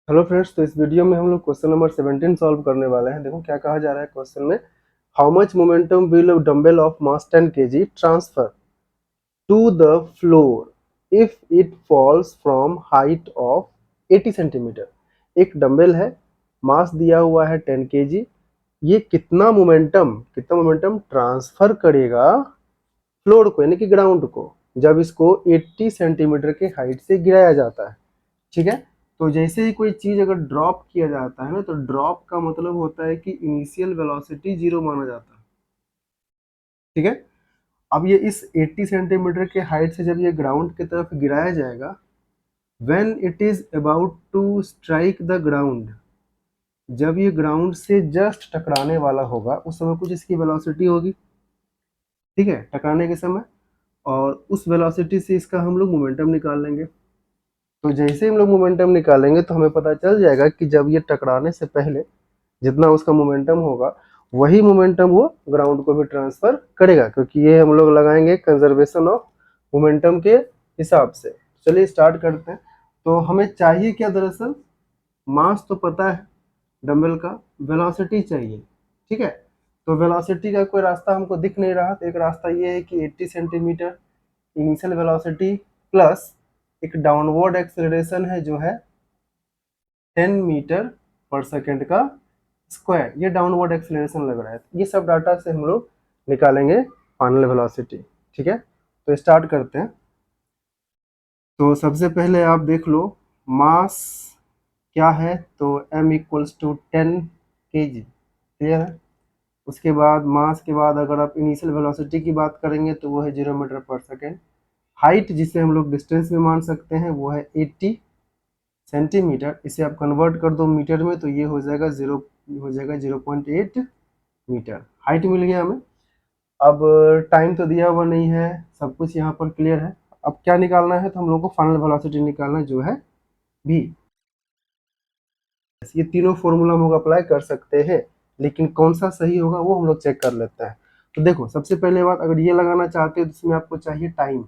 Hello friends, तो इस video में हम लोग क्वेश्चन नंबर 17 सॉल्व करने वाले हैं। देखो क्या कहा जा रहा है क्वेश्चन में। How much momentum will a dumbbell of mass 10 kg transfer to the floor if it falls from height of 80 centimetre. एक डंबल है, मास दिया हुआ है 10 kg। ये कितना मोमेंटम ट्रांसफर करेगा फ्लोर को, यानी कि ग्राउंड को, जब इसको 80 सेंटीमीटर के हाइट से गिराया जाता है। ठीक है। तो जैसे ही कोई चीज अगर ड्रॉप किया जाता है ना, तो ड्रॉप का मतलब होता है कि इनिशियल वेलोसिटी जीरो माना जाता है। ठीक है। अब ये इस 80 सेंटीमीटर के हाइट से जब ये ग्राउंड की तरफ गिराया जाएगा, when it is about to strike the ground, जब ये ग्राउंड से जस्ट टकराने वाला होगा उस समय कुछ इसकी वेलोसिटी होगी। ठीक है, टकराने के समय। और उस वेलोसिटी से इसका हम लोग मोमेंटम निकाल लेंगे। तो जैसे हम लोग मोमेंटम निकालेंगे तो हमें पता चल जाएगा कि जब ये टकराने से पहले जितना उसका मोमेंटम होगा, वही मोमेंटम वो ग्राउंड को भी ट्रांसफर करेगा, क्योंकि ये हम लोग लगाएंगे कंजर्वेशन ऑफ मोमेंटम के हिसाब से। चलिए स्टार्ट करते हैं। तो हमें चाहिए क्या दरअसल, मास तो पता है डंबल का, वेलोसिटी चाहिए। ठीक है। तो वेलोसिटी का कोई रास्ता हमको दिख नहीं रहा, तो एक रास्ता ये है कि 80 सेंटीमीटर इनिशियल वेलोसिटी प्लस एक डाउनवर्ड एक्सेलरेशन है जो है 10 मीटर पर सेकेंड का स्क्वायर। ये डाउनवर्ड एक्सेलरेशन लग रहा है। ये सब डाटा से हम लोग निकालेंगे फाइनल वेलोसिटी। ठीक है। तो स्टार्ट करते हैं। तो सबसे पहले आप देख लो मास क्या है, तो m equals to 10 kg। Clear है। उसके बाद मास के बाद अगर आप इनिशियल वेलोसिटी की बात करेंगे तो वो है 0 मीटर पर सेकेंड। हाइट जिसे हम लोग डिस्टेंस में मान सकते हैं वो है 80 सेंटीमीटर। इसे आप कन्वर्ट कर दो मीटर में तो ये हो जाएगा 0.8 मीटर। हाइट मिल गया हमें। अब टाइम तो दिया हुआ नहीं है, सब कुछ यहाँ पर क्लियर है। अब क्या निकालना है, तो हम लोग को फाइनल वेलोसिटी निकालना है जो है v। ये तीनों फॉर्मूला हम लोग अप्लाई कर सकते हैं, लेकिन कौन सा सही होगा वो हम लोग चेक कर लेते हैं। तो देखो सबसे पहले बात, अगर ये लगाना चाहते हो तो इसमें आपको चाहिए टाइम,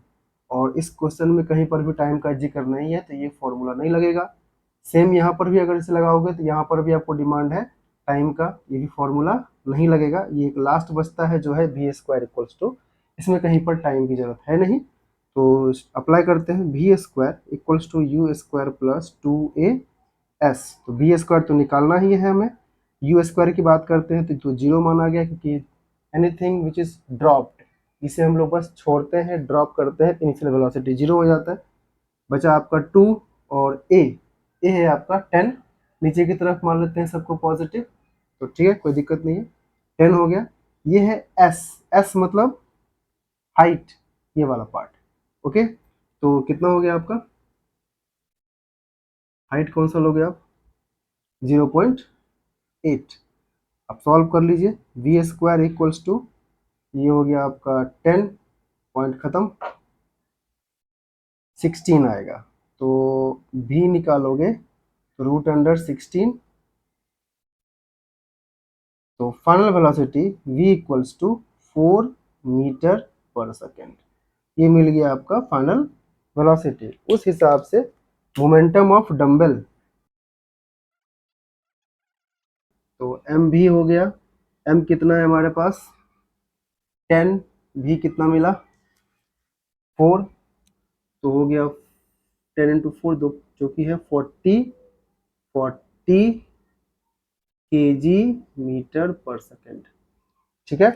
और इस क्वेश्चन में कहीं पर भी टाइम का जिक्र नहीं है, तो ये फॉर्मूला नहीं लगेगा। सेम यहाँ पर भी अगर इसे लगाओगे तो यहाँ पर भी आपको डिमांड है टाइम का, ये भी फॉर्मूला नहीं लगेगा। ये एक लास्ट बचता है जो है वी स्क्वायर इक्वल्स टू, इसमें कहीं पर टाइम की जरूरत है नहीं। तो अप्लाई करते हैं, v square equals to u square plus 2a s। तो वी स्क्वायर तो निकालना ही है हमें। यू स्क्वायर की बात करते हैं तो जीरो माना गया, क्योंकि एनीथिंग विच इज ड्रॉप्ड, इसे हम लोग बस छोड़ते हैं, ड्रॉप करते हैं, इनिशियल वेलोसिटी जीरो हो जाता है। बचा आपका 2 और ए है आपका 10। नीचे की तरफ मान लेते हैं सबको पॉजिटिव, तो ठीक है, कोई दिक्कत नहीं है। 10 हो गया। ये है एस, एस मतलब हाइट, ये वाला पार्ट। ओके। तो कितना हो गया आपका, हाइट कौन सा लोगे आप, 0.8। अब सॉल्व कर लीजिए, वी स्क्वायर इक्वल्स टू, ये हो गया आपका 10, पॉइंट खत्म, 16 आएगा। तो भी निकालोगे तो रूट अंडर 16। तो final velocity v equals to 4 metre पर सेकेंड। ये मिल गया आपका फाइनल वेलोसिटी। उस हिसाब से मोमेंटम ऑफ डंबल, तो m भी हो गया। m कितना है हमारे पास 10, v कितना मिला 4, तो हो गया 10 × 4 दो, जो कि है 40 kg मीटर पर सेकेंड। ठीक है।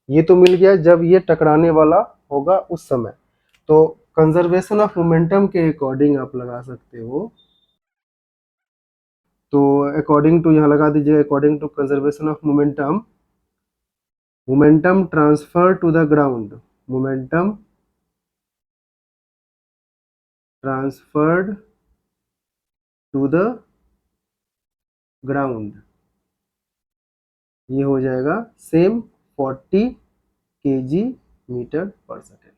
ये तो मिल गया जब ये टकराने वाला होगा उस समय। तो कंजर्वेशन ऑफ मोमेंटम के अकॉर्डिंग आप लगा सकते हो। तो अकॉर्डिंग टू यहाँ लगा दीजिए, according to conservation of momentum, momentum transfer to the ground, momentum transferred to the ground, ये हो जाएगा सेम 40 kg मीटर पर सेकेंड।